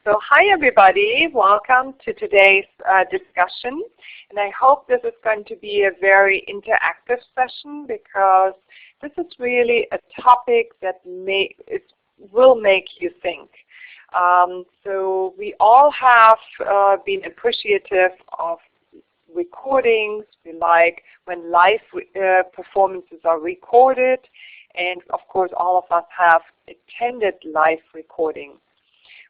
So hi everybody, welcome to today's discussion. And I hope this is going to be a very interactive session because this is really a topic that will make you think. So we all have been appreciative of recordings. We like when live performances are recorded. And of course all of us have attended live recording.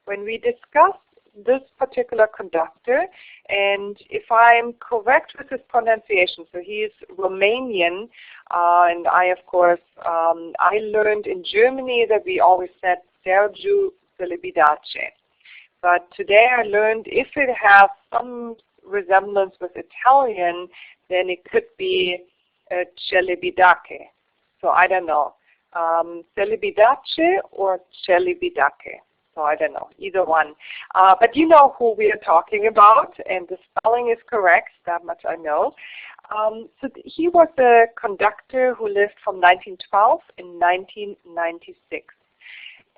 When we discuss this particular conductor, and if I'm correct with his pronunciation, so he is Romanian, and I of course, I learned in Germany that we always said Sergiu Celibidache. But today I learned if it has some resemblance with Italian, then it could be Celibidache. So I don't know, Celibidache or Celibidache. So I don't know, either one. But you know who we are talking about, and the spelling is correct, that much I know. So he was a conductor who lived from 1912 to 1996.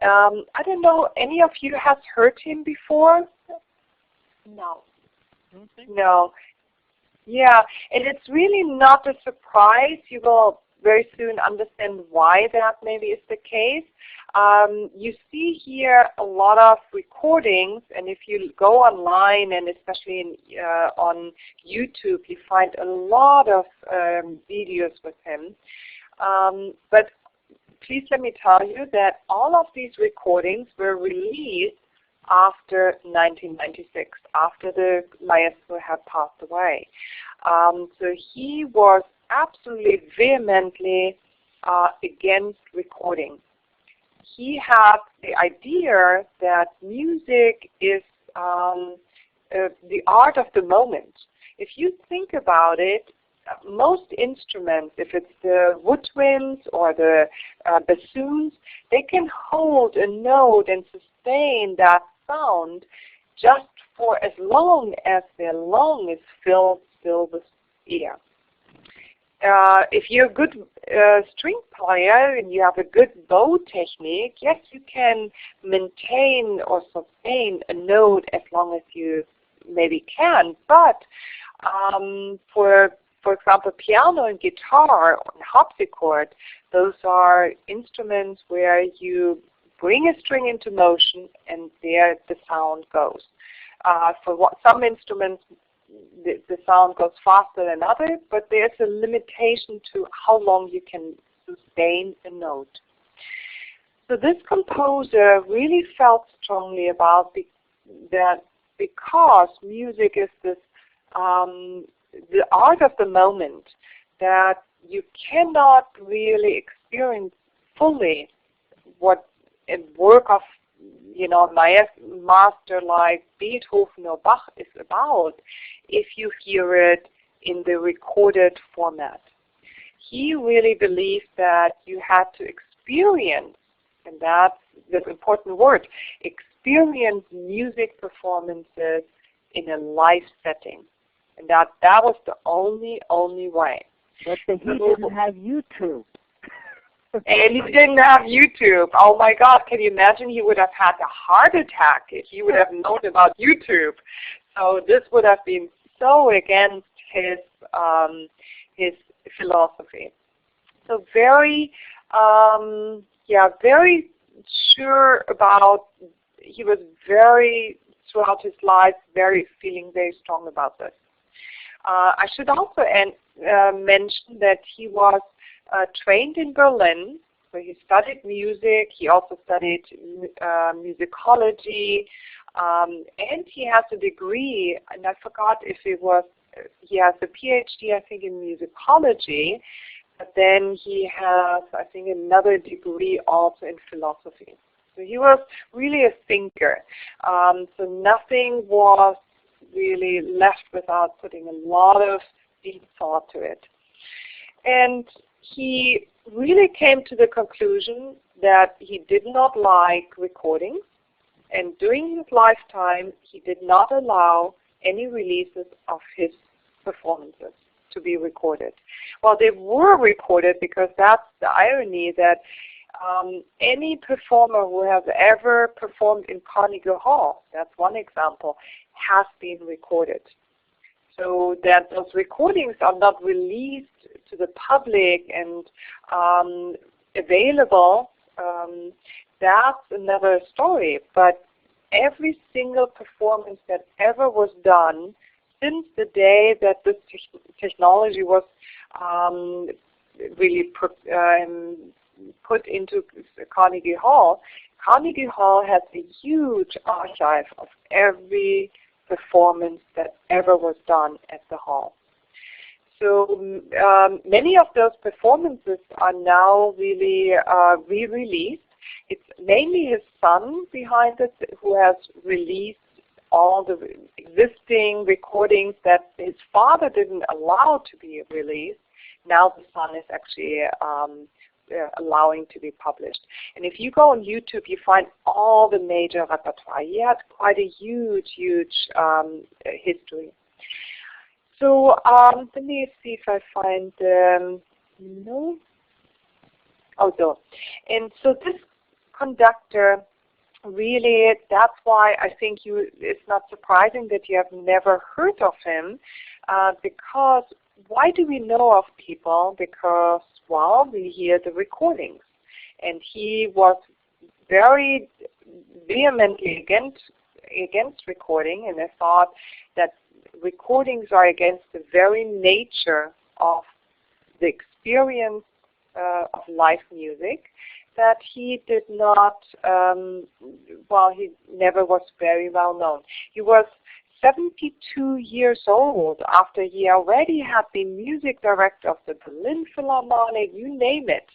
I don't know, any of you has heard him before? No. No. Yeah, and it's really not a surprise. You will very soon understand why that maybe is the case. You see here a lot of recordings, and if you go online and especially on YouTube, you find a lot of videos with him. But please let me tell you that all of these recordings were released after 1996, after the maestro had passed away. So he was absolutely vehemently against recording. He had the idea that music is the art of the moment. If you think about it, most instruments, if it's the woodwinds or the bassoons, they can hold a note and sustain that sound just for as long as their lung is filled with air. If you're a good string player and you have a good bow technique, yes, you can maintain or sustain a note as long as you maybe can. But for example, piano and guitar and harpsichord, those are instruments where you bring a string into motion and there the sound goes. For some instruments, the sound goes faster than others, but there's a limitation to how long you can sustain a note. So this composer really felt strongly about that because music is this the art of the moment, that you cannot really experience fully what a work of master like Beethoven or Bach is about if you hear it in the recorded format. He really believed that you had to experience, and that's the important word, experience music performances in a live setting. And that was the only way. But he didn't have YouTube. And he didn't have YouTube. Oh my God, can you imagine? He would have had a heart attack if he would have known about YouTube. So this would have been so against his philosophy. So very sure about, he was very, throughout his life, feeling very strong about this. I should also mention that he was trained in Berlin, so he studied music. He also studied musicology, and he has a degree, and I forgot if it was, he has a PhD, I think, in musicology, but then he has, I think, another degree also in philosophy. So he was really a thinker. So nothing was really left without putting a lot of deep thought to it. And he really came to the conclusion that he did not like recordings, and during his lifetime he did not allow any releases of his performances to be recorded. Well, they were recorded because that's the irony, that Any performer who has ever performed in Carnegie Hall, that's one example, has been recorded. So that those recordings are not released to the public and available, that's another story. But every single performance that ever was done since the day that this technology was really put into Carnegie Hall has a huge archive of every performance that ever was done at the hall. So many of those performances are now really re-released. It's mainly his son behind it who has released all the existing recordings that his father didn't allow to be released. Now the son is actually allowing to be published. And if you go on YouTube, you find all the major repertoire. He had quite a huge history. So let me see if I find, no. Oh, no. And so this conductor, really, that's why I think it's not surprising that you have never heard of him, because why do we know of people? Because, well, we hear the recordings. And he was very vehemently against recording, and I thought that recordings are against the very nature of the experience of live music, that he did not, he never was very well known. He was 72 years old after he already had been music director of the Berlin Philharmonic, you name it.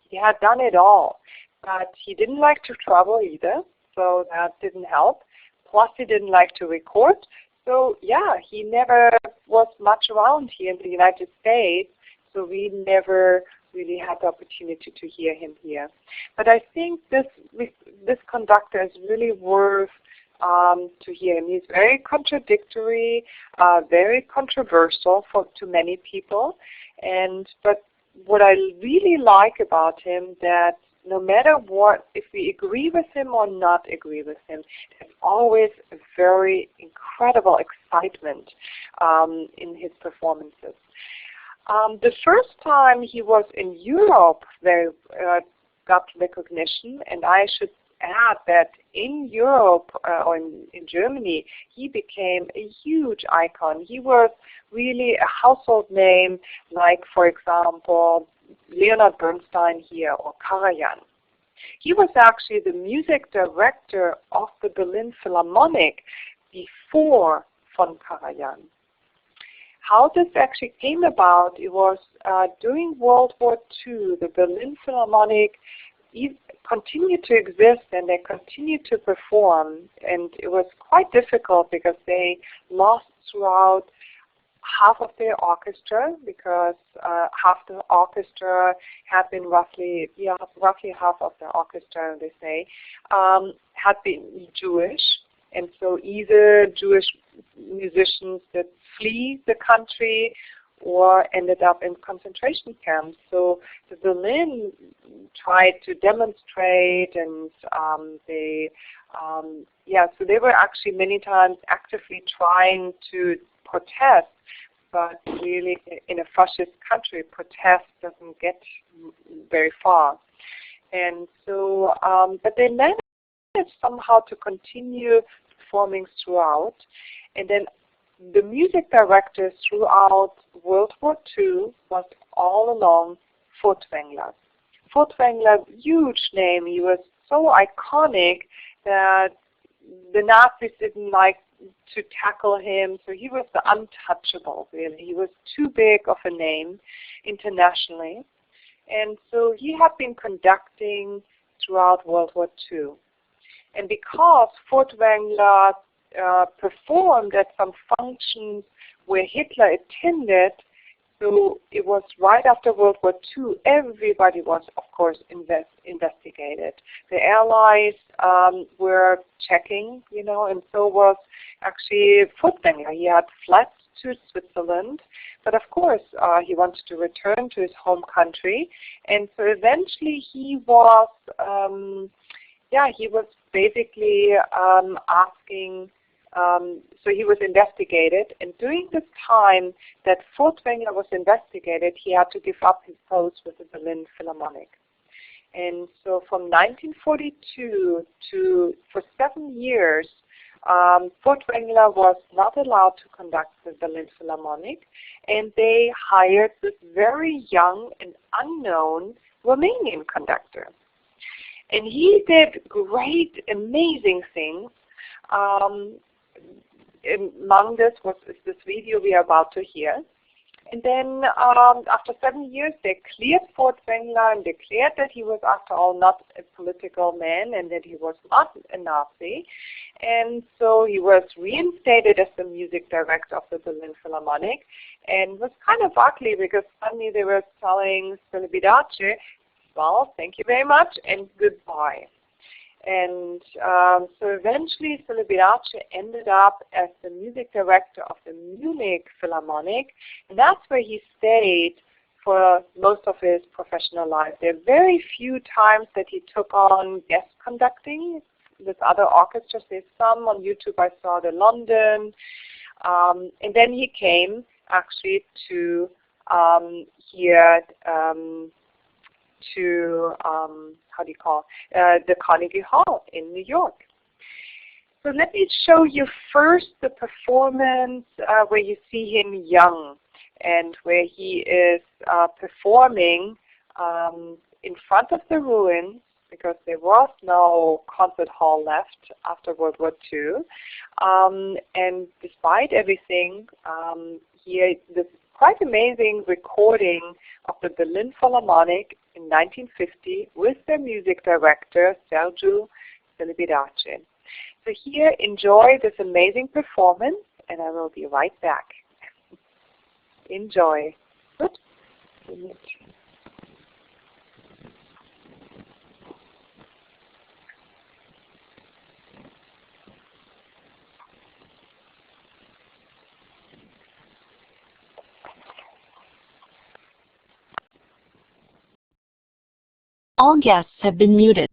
He had done it all. But he didn't like to travel either, so that didn't help. Plus he didn't like to record. So yeah, he never was much around here in the United States, so we never really had the opportunity to hear him here. But I think this conductor is really worth to hear him. He's very contradictory, very controversial to many people. But what I really like about him, that no matter what, if we agree with him or not agree with him, there's always a very incredible excitement in his performances. The first time he was in Europe, they got recognition, and I should add that in Europe or in Germany, he became a huge icon. He was really a household name, like, for example, Leonard Bernstein here or Karajan. He was actually the music director of the Berlin Philharmonic before von Karajan. How this actually came about, it was during World War II, the Berlin Philharmonic continued to exist and they continued to perform, and it was quite difficult because they lost throughout half of their orchestra, because half the orchestra had been roughly half of the orchestra, they say, had been Jewish, and so either Jewish musicians that flee the country or ended up in concentration camps. So the Berlin tried to demonstrate, and so they were actually many times actively trying to protest, but really in a fascist country, protest doesn't get very far. And so, but they managed somehow to continue performing throughout. And then the music director throughout World War II was all along Furtwängler. Furtwängler, huge name. He was so iconic that the Nazis didn't like to tackle him, so he was the untouchable, really. He was too big of a name internationally. And so he had been conducting throughout World War II. And because Furtwängler performed at some functions where Hitler attended, so it was right after World War II, everybody was, of course, investigated. The Allies were checking, and so was actually Furtwängler. He had fled to Switzerland, but of course he wanted to return to his home country, and so eventually he was, he was basically asking. So he was investigated, and during this time that Furtwängler was investigated, he had to give up his post with the Berlin Philharmonic. And so from 1942 for 7 years, Furtwängler was not allowed to conduct the Berlin Philharmonic, and they hired this very young and unknown Romanian conductor. And he did great, amazing things. Among this is this video we are about to hear. And then after 7 years, they cleared Furtwängler and declared that he was, after all, not a political man and that he was not a Nazi. And so he was reinstated as the music director of the Berlin Philharmonic, and was kind of ugly because suddenly they were telling Celibidache, well, thank you very much and goodbye. And so eventually Celibidache ended up as the music director of the Munich Philharmonic, and that's where he stayed for most of his professional life. There are very few times that he took on guest conducting with other orchestras. There's some on YouTube. I saw the London. And then he came actually to here to the Carnegie Hall in New York. So let me show you first the performance where you see him young and where he is performing in front of the ruins, because there was no concert hall left after World War II. And despite everything, here this quite amazing recording of the Berlin Philharmonic in 1950 with their music director, Sergiu Celibidache. So here, enjoy this amazing performance, and I will be right back. Enjoy. Oops. All guests have been muted.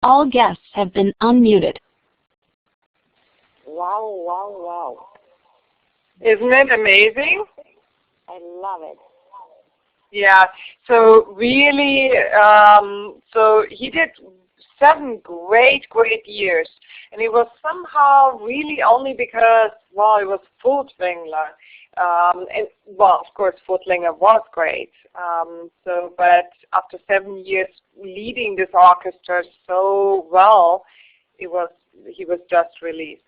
All guests have been unmuted. Wow, wow, wow. Isn't it amazing? I love it. Yeah, so really, so he did 7 great years. And it was somehow really only because, well, it was Furtwängler. And, well, of course, Furtwängler was great. But after 7 years leading this orchestra so well, he was just released.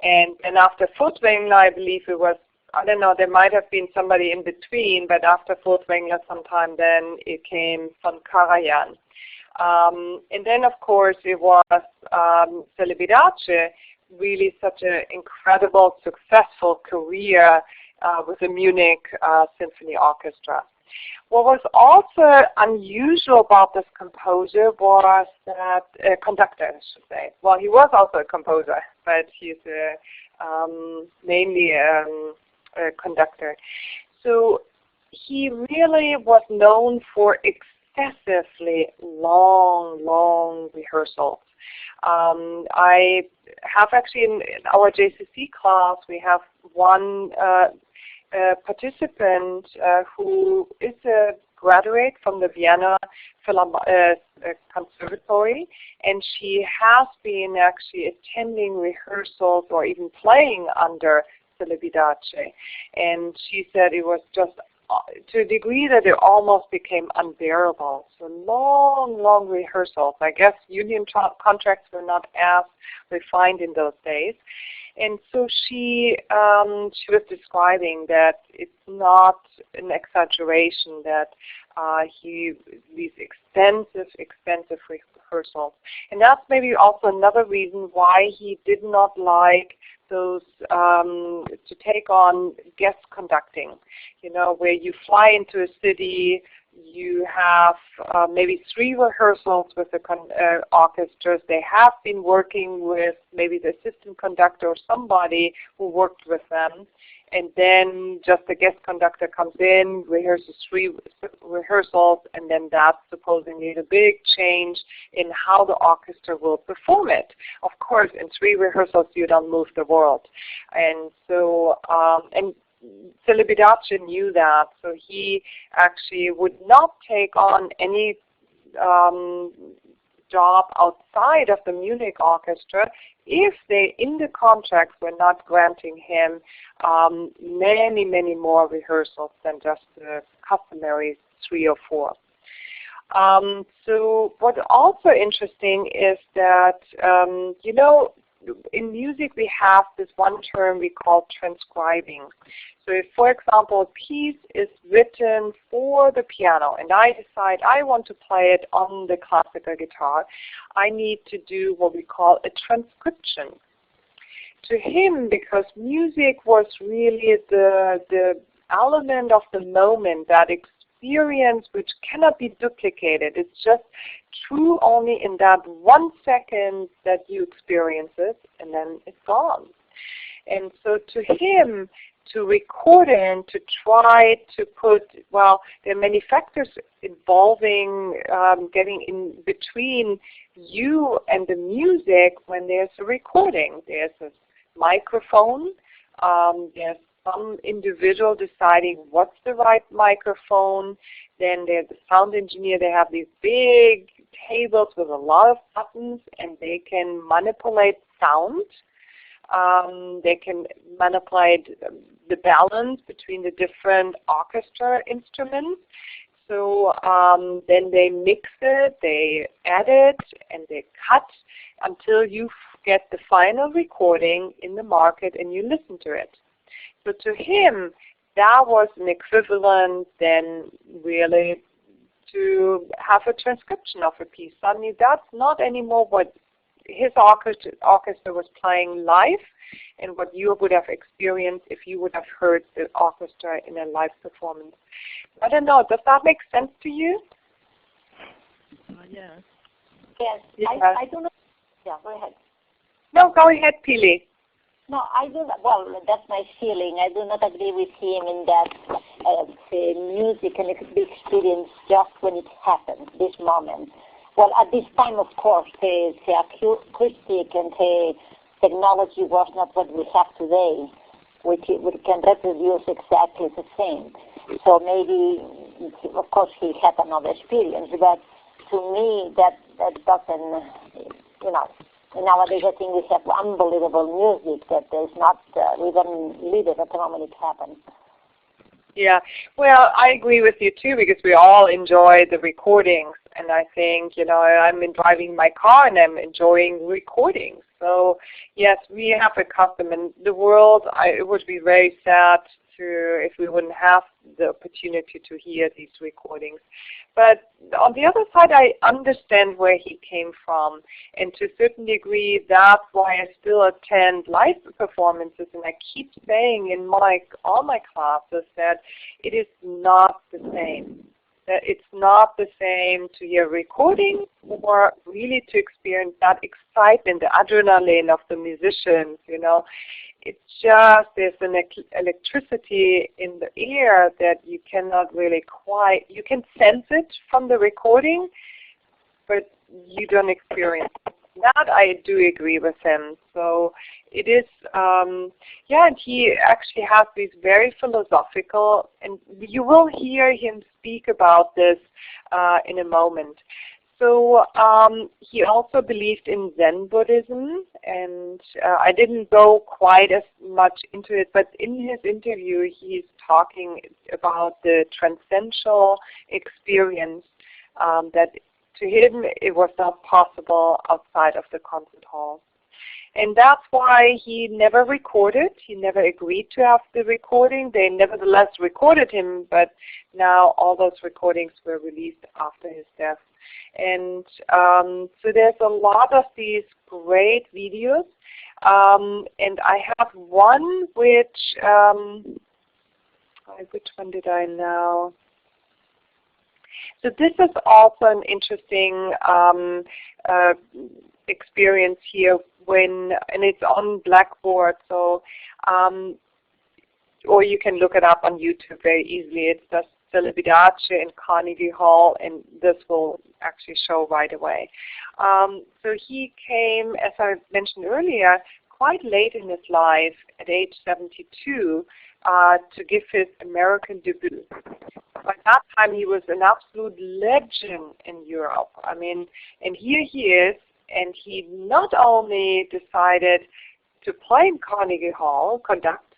And after Furtwängler, I believe it was, I don't know, there might have been somebody in between, but after Furtwängler sometime then it came von Karajan. And then of course it was Celibidache, really such an incredible, successful career with the Munich Symphony Orchestra. What was also unusual about this composer was that, conductor I should say. Well, he was also a composer, but he's mainly a conductor. So he really was known for excessively long rehearsals. I have actually in our JCC class, we have one participant who is a graduate from the Vienna Conservatory, and she has been actually attending rehearsals or even playing under Celibidache. And she said it was just to a degree that it almost became unbearable. So long rehearsals. I guess union contracts were not as refined in those days. And so she was describing that it's not an exaggeration that these expensive rehearsals. And that's maybe also another reason why he did not like those to take on guest conducting. You know, where you fly into a city, you have maybe 3 rehearsals with the orchestras. They have been working with maybe the assistant conductor or somebody who worked with them. And then just the guest conductor comes in, rehearses 3 rehearsals, and then that's supposedly the big change in how the orchestra will perform it. Of course, in 3 rehearsals you don't move the world. And so, and Celibidache knew that, so he actually would not take on any job outside of the Munich orchestra if they, in the contracts, were not granting him many more rehearsals than just the customary 3 or 4. So what's also interesting is that, you know, in music we have this one term we call transcribing. So if, for example, a piece is written for the piano and I decide I want to play it on the classical guitar, I need to do what we call a transcription. To him, because music was really the element of the moment, that experience which cannot be duplicated. It's just true only in that 1 second that you experience it, and then it's gone. And so to him, to record in, to try to put, well, there are many factors involving getting in between you and the music when there's a recording. There's a microphone, there's some individual deciding what's the right microphone, then there's the sound engineer. They have these big tables with a lot of buttons, and they can manipulate sound. They can manipulate the balance between the different orchestra instruments. So then they mix it, they edit, and they cut until you get the final recording in the market and you listen to it. So to him, that was an equivalent then really to have a transcription of a piece. Suddenly that's not anymore what his orchestra was playing live and what you would have experienced if you would have heard the orchestra in a live performance. I don't know, does that make sense to you? Yes. Yes. I don't know. Yeah, go ahead. No, go ahead, Pili. No, I do not. Well, that's my feeling. I do not agree with him in that the music can be experienced just when it happens, this moment. well, at this time, of course, the acoustic and the technology was not what we have today, which we can reproduce exactly the same. So maybe, of course, he had another experience, but to me, that doesn't, you know. Nowadays, I think we have unbelievable music that there's not, we don't believe it at the moment it happens. Yeah, well, I agree with you too, because we all enjoy the recordings, and I think, I'm driving my car and I'm enjoying recordings. So yes, we have a custom in the world. It would be very sad if we wouldn't have the opportunity to hear these recordings. But on the other side, I understand where he came from, and to a certain degree, that's why I still attend live performances, and I keep saying in all my classes that it is not the same. That it's not the same to hear recording or really to experience that excitement, the adrenaline of the musicians, It's just, there's an electricity in the air that you cannot really you can sense it from the recording, but you don't experience it. That I do agree with him. So it is, and he actually has these very philosophical, and you will hear him speak about this in a moment. So he also believed in Zen Buddhism, and I didn't go quite as much into it, but in his interview he's talking about the transcendental experience that to him it was not possible outside of the concert hall. And that's why he never recorded. He never agreed to have the recording. They nevertheless recorded him, but now all those recordings were released after his death. And so there's a lot of these great videos. And I have one which one did I now? So this is also an interesting experience here and it's on Blackboard, so or you can look it up on YouTube very easily. It's just Celibidache in Carnegie Hall, and this will actually show right away. So he came, as I mentioned earlier, quite late in his life, at age 72, to give his American debut. By that time, he was an absolute legend in Europe. I mean, and here he is, and he not only decided to play in Carnegie Hall, conduct,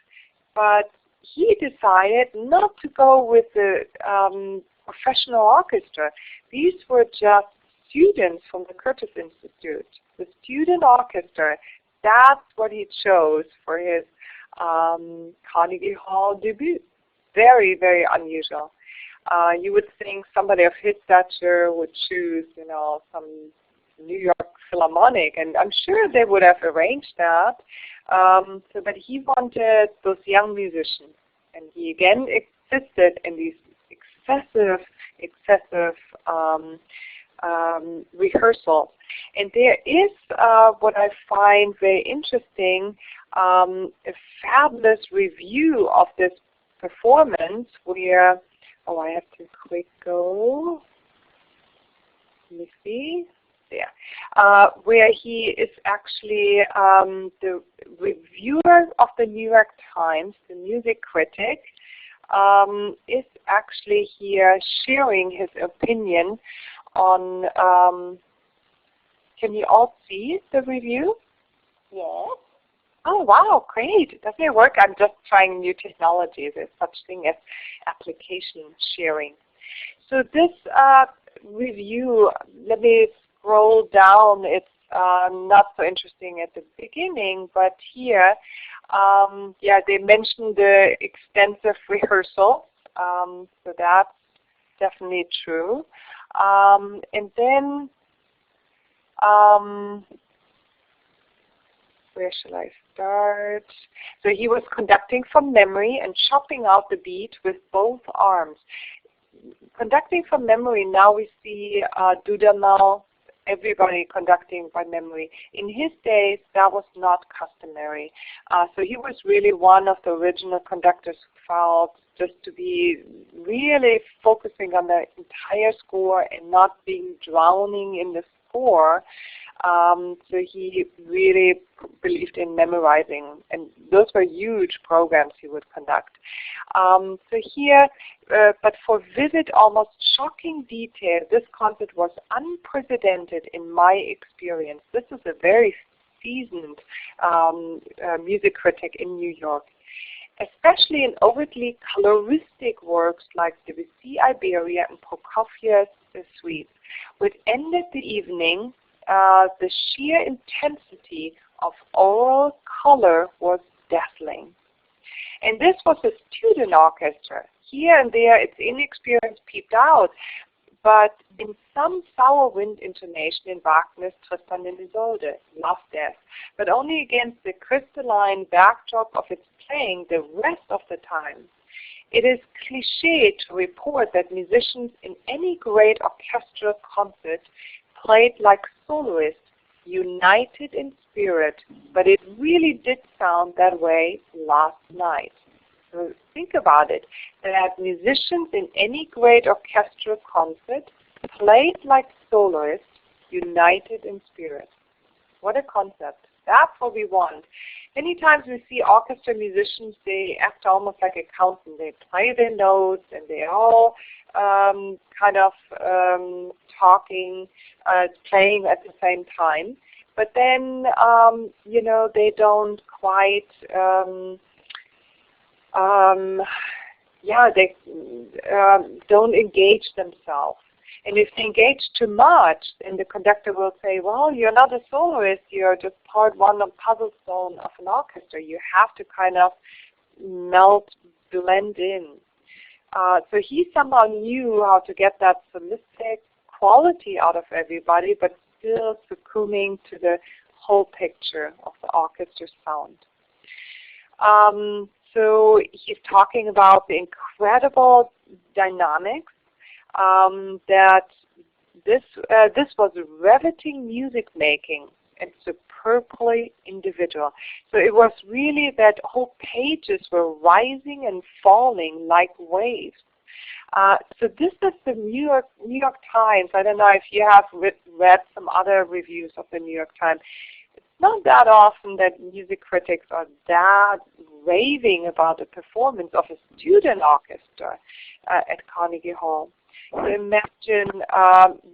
but he decided not to go with the professional orchestra. These were just students from the Curtis Institute. The student orchestra, that's what he chose for his Carnegie Hall debut. Very, very unusual. You would think somebody of his stature would choose, some New York Philharmonic, and I'm sure they would have arranged that. But he wanted those young musicians, and he again insisted in these excessive rehearsals. And there is what I find very interesting, a fabulous review of this performance where, I have to quick go. Let me see. There, where he is actually the reviewer of the New York Times, the music critic, is actually here sharing his opinion on, can you all see the review? Yes. Oh, wow, great. Doesn't it work? I'm just trying new technology. There's such thing as application sharing. So this review, let me scroll down. It's not so interesting at the beginning, but here, they mentioned the extensive rehearsal. So that's definitely true. And then, where shall I start? So he was conducting from memory and chopping out the beat with both arms. Conducting from memory, now we see Dudamel everybody conducting by memory. In his days, that was not customary. So he was really one of the original conductors who felt just to be really focusing on the entire score and not being drowning in the score. So he really believed in memorizing, and those were huge programs he would conduct. So here, but for vivid, almost shocking detail, this concert was unprecedented in my experience. This is a very seasoned music critic in New York. Especially in overtly coloristic works like Debussy Iberia and Prokofiev's Suites, which ended the evening, the sheer intensity of oral color was dazzling. And this was a student orchestra. Here and there its inexperience peeped out, but in some sour wind intonation in Wagner's Tristan and Isolde, Love Death, but only against the crystalline backdrop of its playing the rest of the time. It is cliché to report that musicians in any great orchestral concert played like soloists, united in spirit, but it really did sound that way last night. So think about it, that musicians in any great orchestral concert played like soloists, united in spirit. What a concept. That's what we want. Many times we see orchestra musicians, they act almost like accountants. They play their notes and they're all kind of talking, playing at the same time. But then, you know, they don't quite, they don't engage themselves. And if they engage too much, then the conductor will say, well, you're not a soloist, you're just part one of puzzle stone of an orchestra. You have to kind of melt, blend in. So he somehow knew how to get that solistic quality out of everybody, but still succumbing to the whole picture of the orchestra's sound. So he's talking about the incredible dynamics that this was riveting music making and superbly individual. So it was really that whole pages were rising and falling like waves. So this is the New York Times. I don't know if you have read some other reviews of the New York Times. It's not that often that music critics are that raving about the performance of a student orchestra at Carnegie Hall. You imagine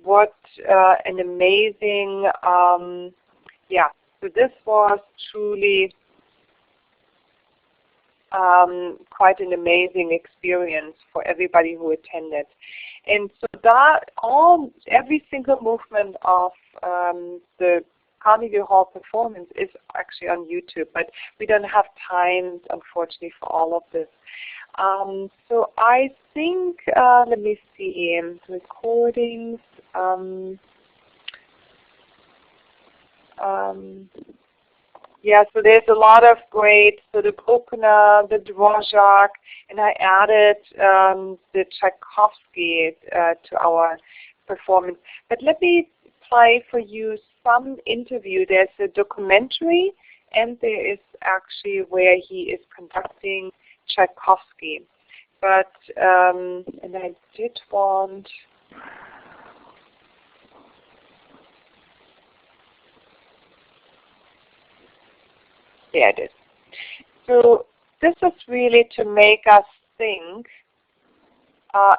what an amazing, so this was truly quite an amazing experience for everybody who attended. And so that every single movement of the Carnegie Hall performance is actually on YouTube, but we don't have time, unfortunately, for all of this. So I think, let me see, recordings. So there's a lot of great, so the Bruckner, the Dvorak, and I added the Tchaikovsky to our performance. But let me play for you some interview. There's a documentary, and there is actually where he is conducting Tchaikovsky. But, and I did want, there it is. So this is really to make us think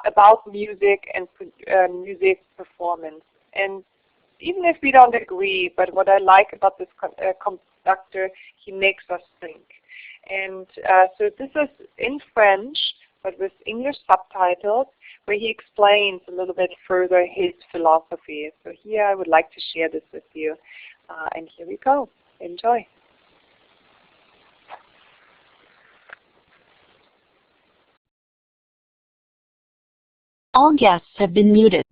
about music and music performance. And even if we don't agree, but what I like about this conductor, he makes us think. And so this is in French, but with English subtitles, where he explains a little bit further his philosophy. So here I would like to share this with you. And here we go. Enjoy. All guests have been muted.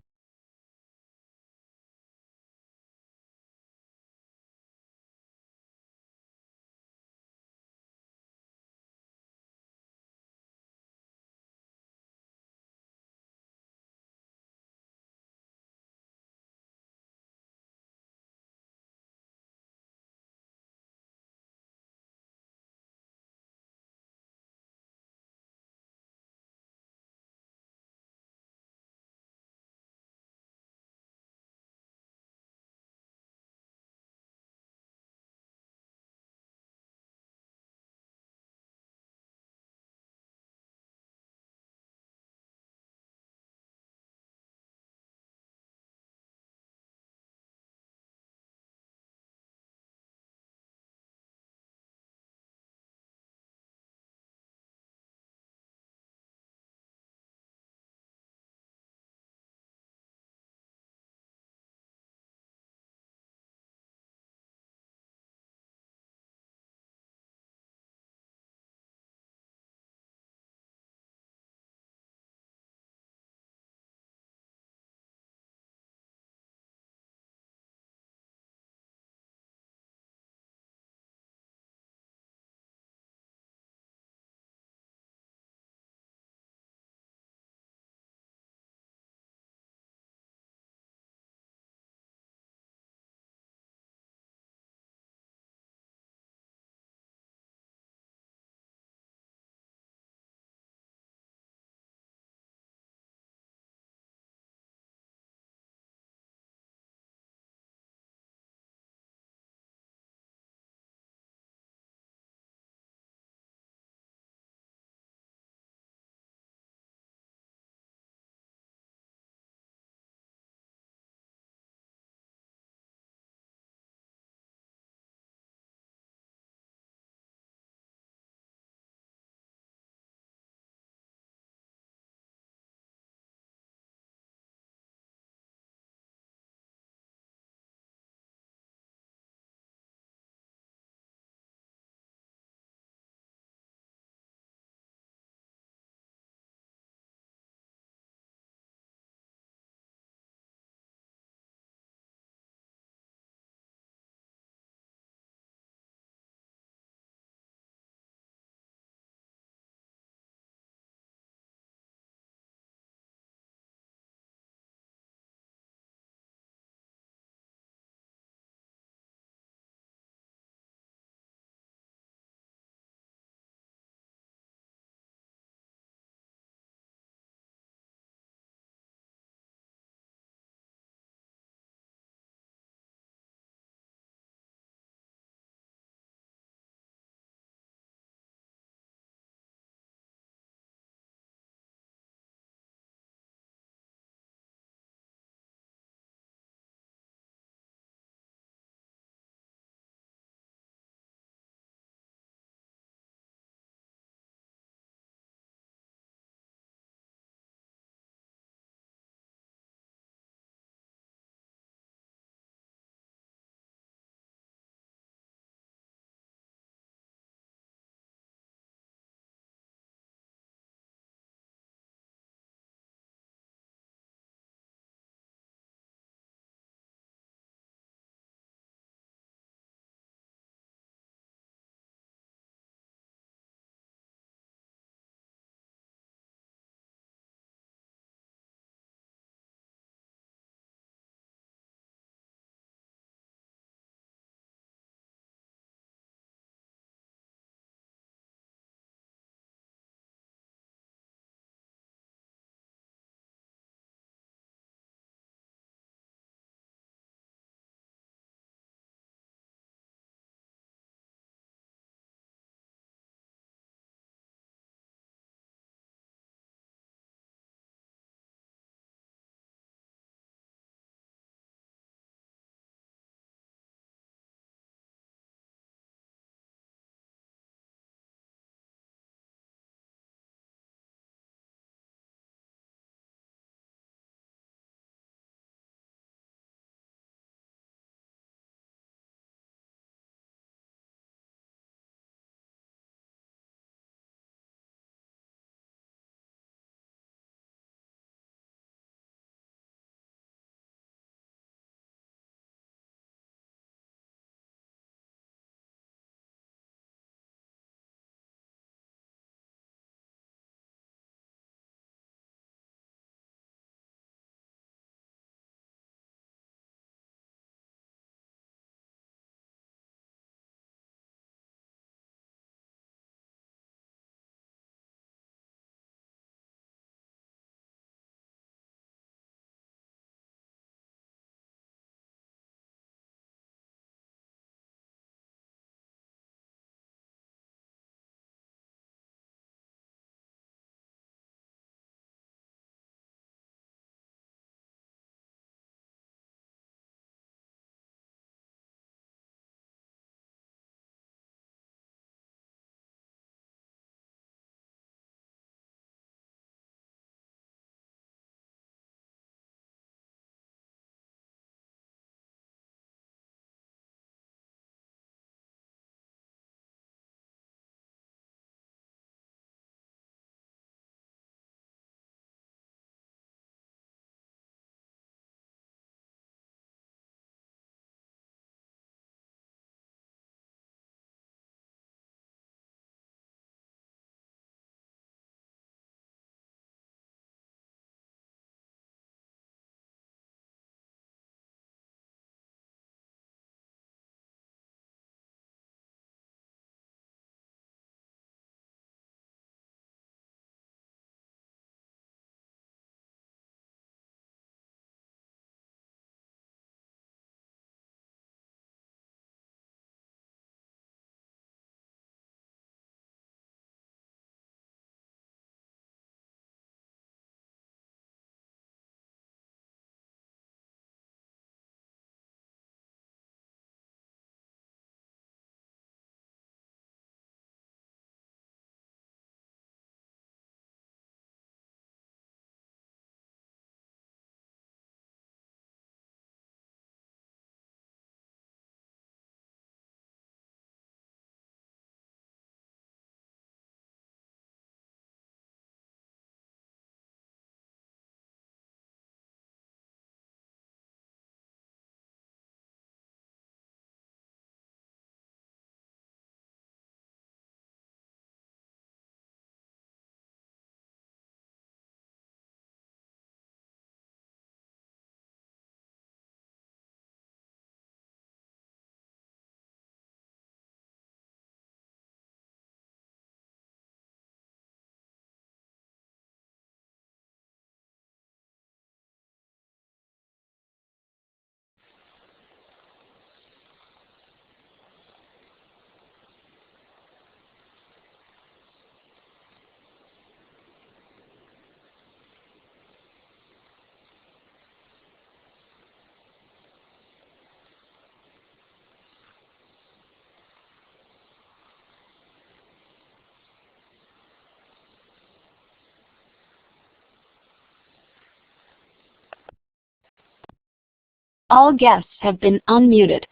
All guests have been unmuted.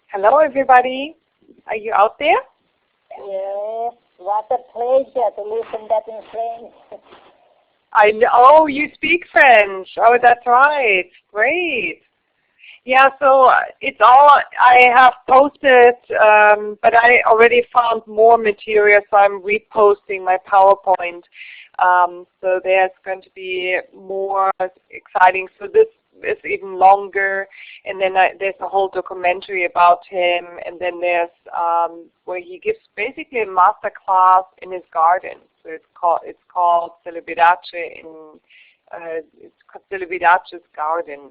Hello, everybody. Are you out there? Yes, what a pleasure to listen that in French. I know. Oh, you speak French. Oh, that's right. Great. Yeah, so it's all I have posted, but I already found more material, so I'm reposting my PowerPoint. So there's going to be more exciting. So this is even longer, and then there's a whole documentary about him, and then there's where he gives basically a master class in his garden. So it's called Celibidache in it's Celibidache's garden,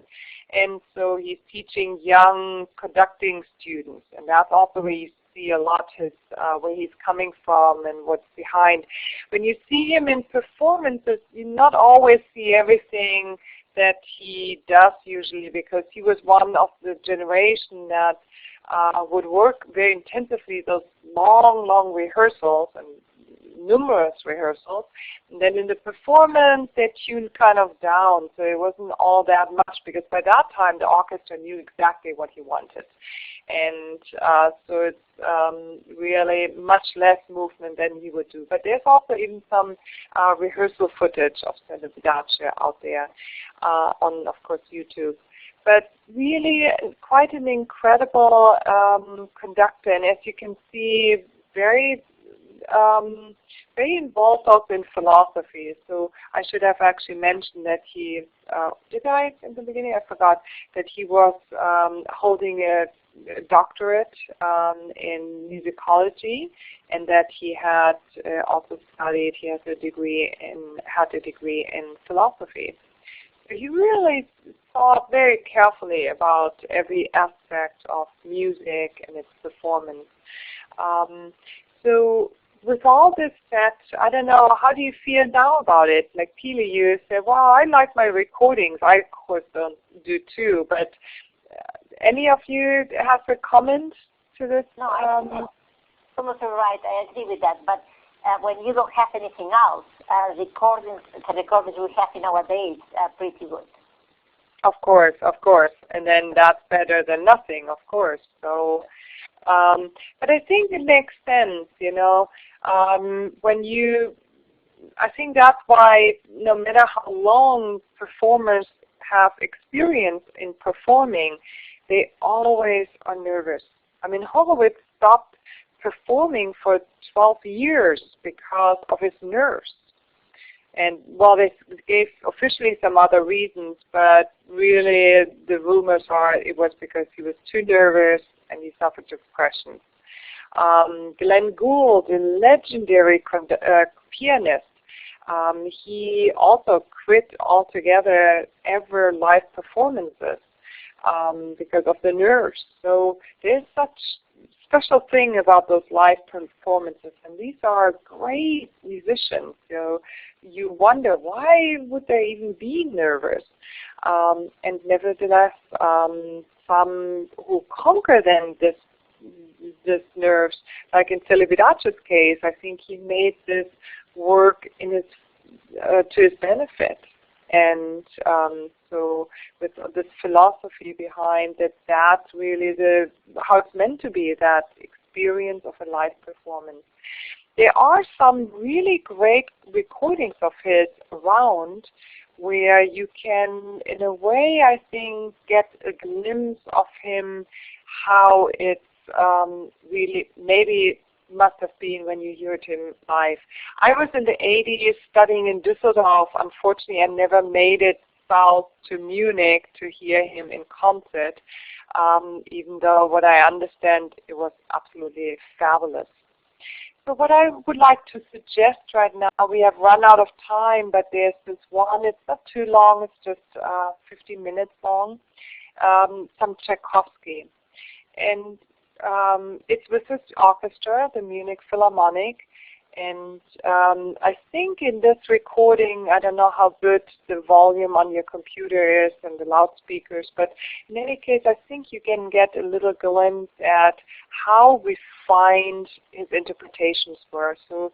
and so he's teaching young conducting students, and that's also where you see a lot his where he's coming from and what's behind. When you see him in performances, you not always see everything that he does usually, because he was one of the generation that would work very intensively those long rehearsals and numerous rehearsals, and then in the performance they tuned kind of down, so it wasn't all that much, because by that time the orchestra knew exactly what he wanted, and so it's really much less movement than he would do. But there's also even some rehearsal footage of Celibidache out there on, of course, YouTube. But really quite an incredible conductor, and as you can see, very involved also in philosophy. So I should have actually mentioned that he, did I in the beginning? I forgot that he was holding a doctorate in musicology, and that he had also studied, he had a degree in philosophy. So he really thought very carefully about every aspect of music and its performance. So with all this said, I don't know, how do you feel now about it? Like Pili, you said, well, I like my recordings. I, of course, don't do too, but any of you have a comment to this? No, Thomas, you're right. I agree with that. But when you don't have anything else, the recordings we have nowadays are pretty good. Of course. And then that's better than nothing, of course. So, but I think it makes sense, I think that's why no matter how long performers have experience in performing, they always are nervous. I mean, Horowitz stopped performing for 12 years because of his nerves. And well, they gave officially some other reasons, but really the rumors are it was because he was too nervous and he suffered depression. Glenn Gould, the legendary pianist, he also quit altogether ever live performances because of the nerves. So there's such special thing about those live performances, and these are great musicians. You wonder, why would they even be nervous? And nevertheless, some who conquer then this nerves, like in Celibidache's case, I think he made this work in his to his benefit. And so with this philosophy behind that, that's really how it's meant to be, that experience of a live performance. There are some really great recordings of his around where you can, in a way, I think, get a glimpse of him, how it's really maybe must have been when you heard him live. I was in the 80s studying in Düsseldorf. Unfortunately, I never made it south to Munich to hear him in concert, even though what I understand, it was absolutely fabulous. So what I would like to suggest right now, we have run out of time, but there's this one, it's not too long, it's just 15 minutes long, some Tchaikovsky. And it's with this orchestra, the Munich Philharmonic, And I think in this recording, I don't know how good the volume on your computer is and the loudspeakers, but in any case, I think you can get a little glimpse at how refined his interpretations were. So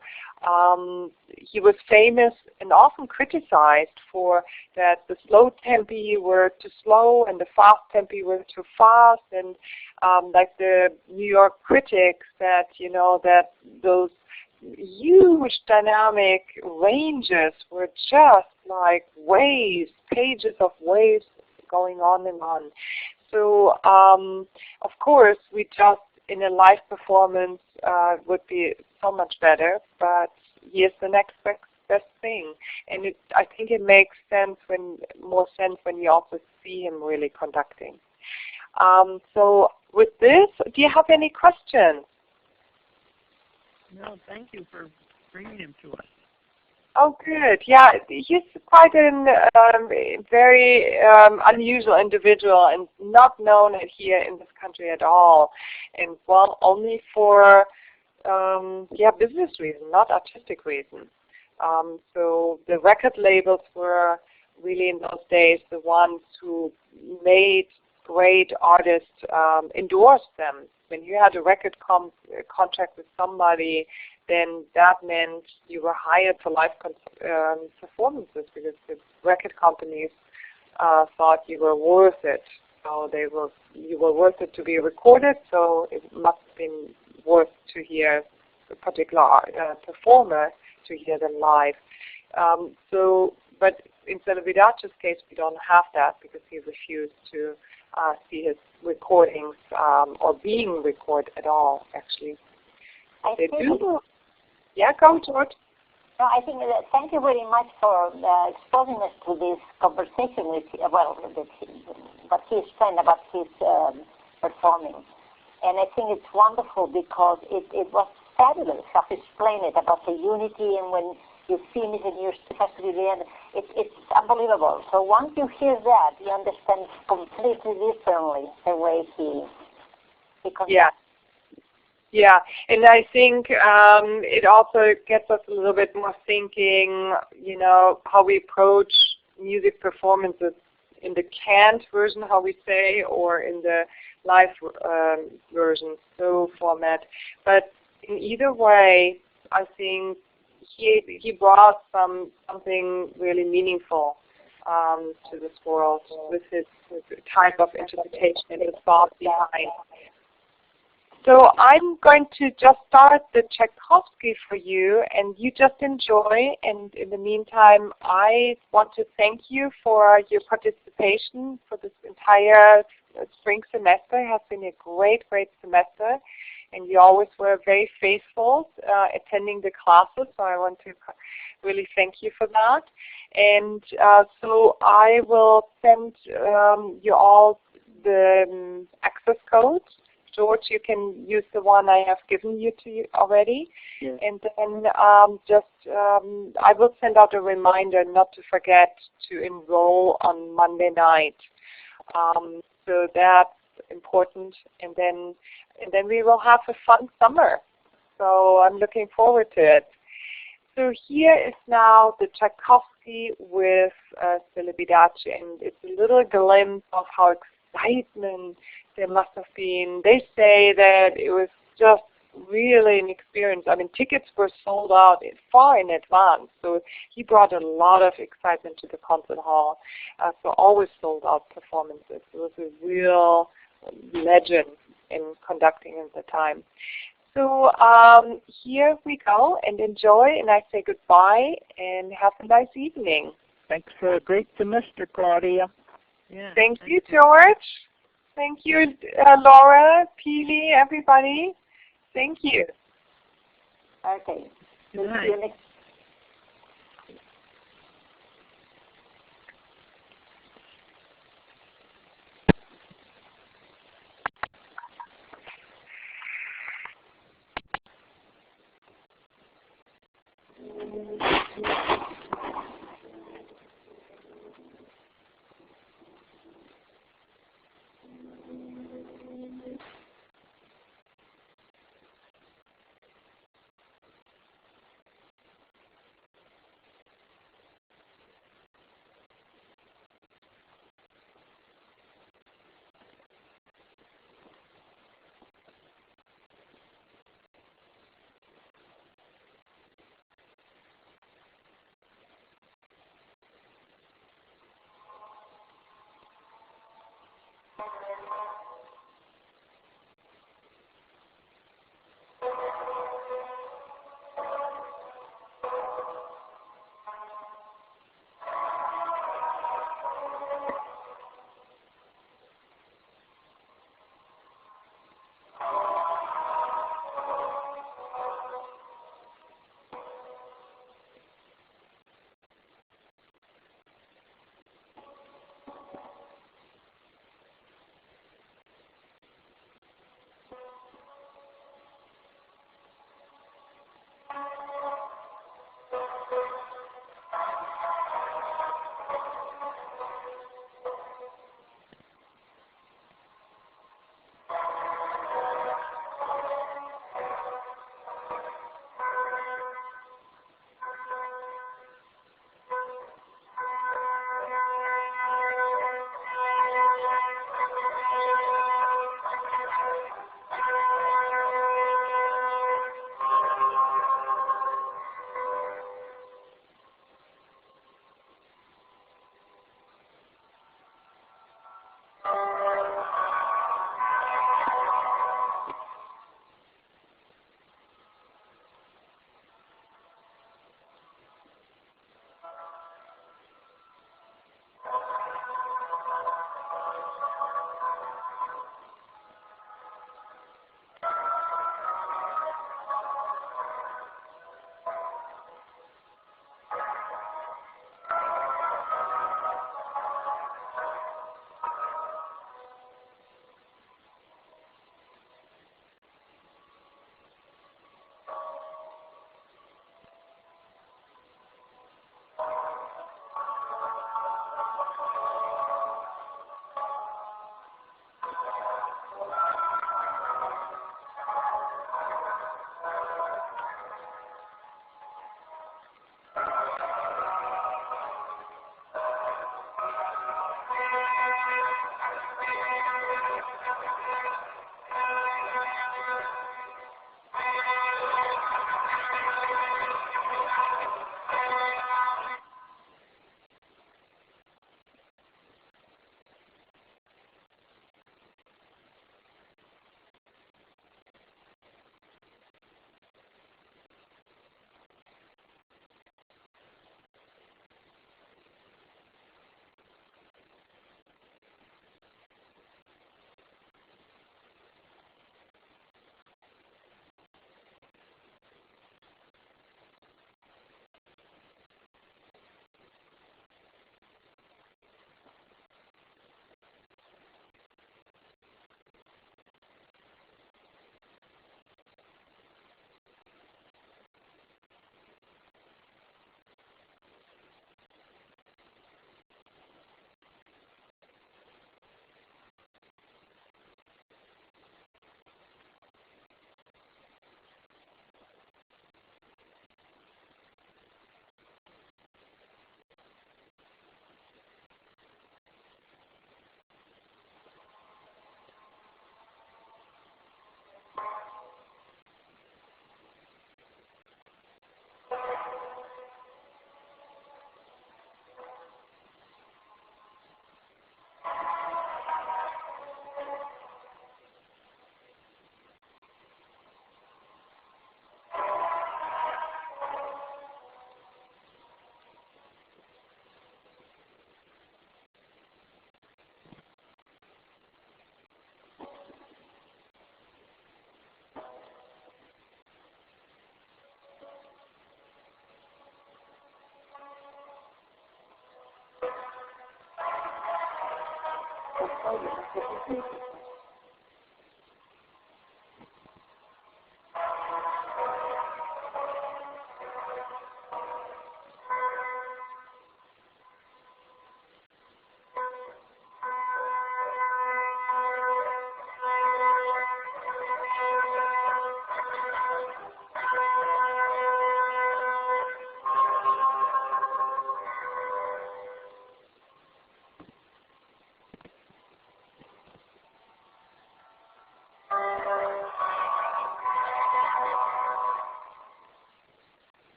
he was famous and often criticized for that the slow tempi were too slow and the fast tempi were too fast, and like the New York critics that, you know, that those huge dynamic ranges were just like waves, pages of waves going on and on. So of course we just in a live performance would be so much better, but here's the next best thing. And I think it makes more sense when you also see him really conducting. So with this, do you have any questions? No, thank you for bringing him to us. Oh, good. Yeah, he's quite a very unusual individual and not known here in this country at all. And well, only for business reasons, not artistic reasons. So the record labels were really in those days the ones who made great artists endorse them. When you had a record contract with somebody, then that meant you were hired for live performances because the record companies thought you were worth it. So you were worth it to be recorded, so it must have been worth to hear a particular performer to hear them live. But in Celibidache's case, we don't have that because he refused to see his recordings or being recorded at all, actually. They do. Yeah, go, George. No, I think thank you very much for exposing us to this conversation with, what he explained about his performing. And I think it's wonderful because it was fabulous how he explained it about the unity, and when you finish and you're supposed to be the end. It's unbelievable. So once you hear that, you understand completely differently the way he yeah. Yeah, and I think it also gets us a little bit more thinking, you know, how we approach music performances in the canned version, how we say, or in the live version, so format. But in either way, I think he brought something really meaningful to this world with his type of interpretation and his thought behind. So I'm going to just start the Tchaikovsky for you, and you just enjoy. And in the meantime, I want to thank you for your participation for this entire spring semester. It has been a great semester, and you always were very faithful attending the classes. So I want to really thank you for that. And so I will send you all the access codes. George, you can use the one I have given you already. Yes. And then I will send out a reminder not to forget to enroll on Monday night. So that's important. And then we will have a fun summer. So I'm looking forward to it. So here is now the Tchaikovsky with Celibidache, and it's a little glimpse of how excitement there must have been. They say that it was just really an experience. I mean, tickets were sold out far in advance, so he brought a lot of excitement to the concert hall. So always sold out performances. It was a real legend in conducting at the time. So here we go, and enjoy, and I say goodbye, and have a nice evening. Thanks for a great semester, Claudia. Yeah, Thank you, George. Thank you, Laura, Peely, everybody. Thank you. Okay. Good night. See you next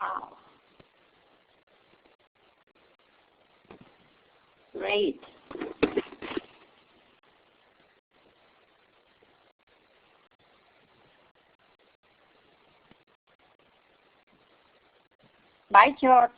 Wow. Great. Bye, George.